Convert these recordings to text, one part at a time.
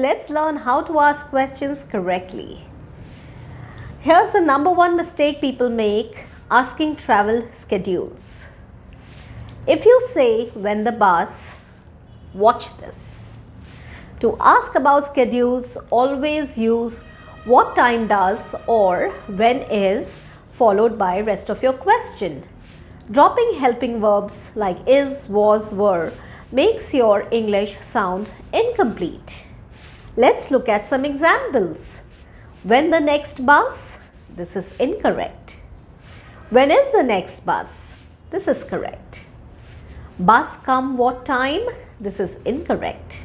let's learn how to ask questions correctly. Here's the number one mistake people make asking travel schedules. If you say when the bus, watch this. To ask about schedules, always use what time does or when is followed by rest of your question. Dropping helping verbs like is, was, were makes your English sound incomplete. Let's look at some examples. When the next bus? This is incorrect. When is the next bus? This is correct. Bus come what time? This is incorrect.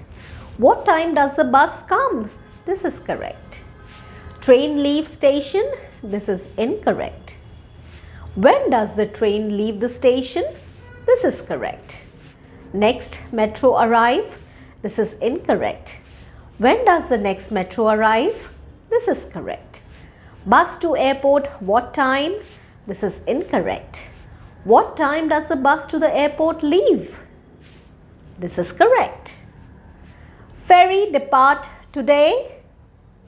What time does the bus come? This is correct. Train leave station? This is incorrect. When does the train leave the station? This is correct. Next metro arrive? This is incorrect. When does the next metro arrive? This is correct. Bus to airport what time? This is incorrect. What time does the bus to the airport leave? This is correct. Ferry depart today?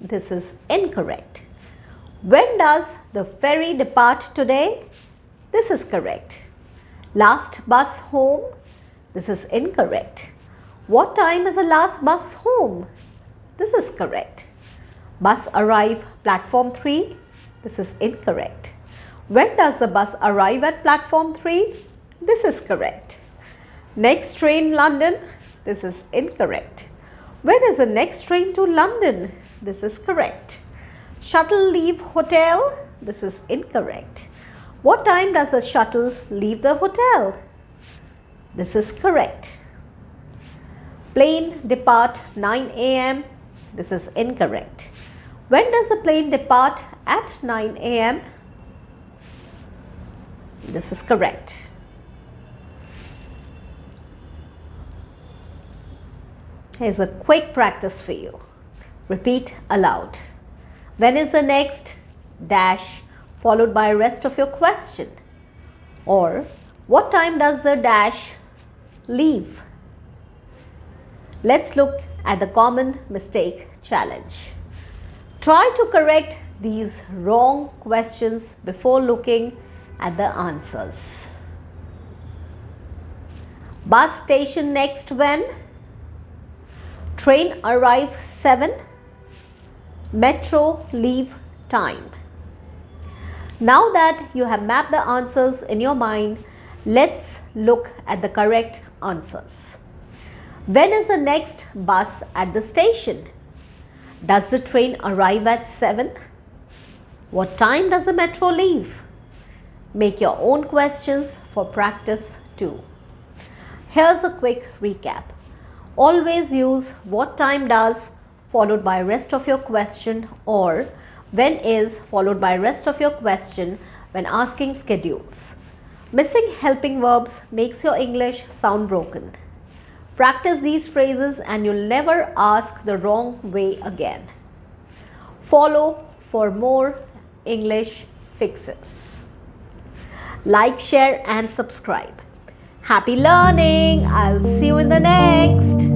This is incorrect. When does the ferry depart today? This is correct. Last bus home? This is incorrect. What time is the last bus home? This is correct. Bus arrive platform 3? This is incorrect. When does the bus arrive at platform 3? This is correct. Next train London? This is incorrect. When is the next train to London? This is correct. Shuttle leave hotel? This is incorrect. What time does the shuttle leave the hotel? This is correct. Plane depart 9 a.m. This is incorrect. When does the plane depart at 9 a.m.? This is correct. Here's a quick practice for you. Repeat aloud. When is the next dash followed by rest of your question? Or what time does the dash leave? Let's look at the common mistake challenge. Try to correct these wrong questions before looking at the answers. Bus station next when? Train arrive 7. Metro leave time. Now that you have mapped the answers in your mind, let's look at the correct answers. When is the next bus at the station? Does the train arrive at 7? What time does the metro leave? Make your own questions for practice too. Here's a quick recap. Always use what time does followed by rest of your question or when is followed by rest of your question when asking schedules. Missing helping verbs makes your English sound broken. Practice these phrases and you'll never ask the wrong way again. Follow for more English fixes. Like, share and subscribe. Happy learning! I'll see you in the next.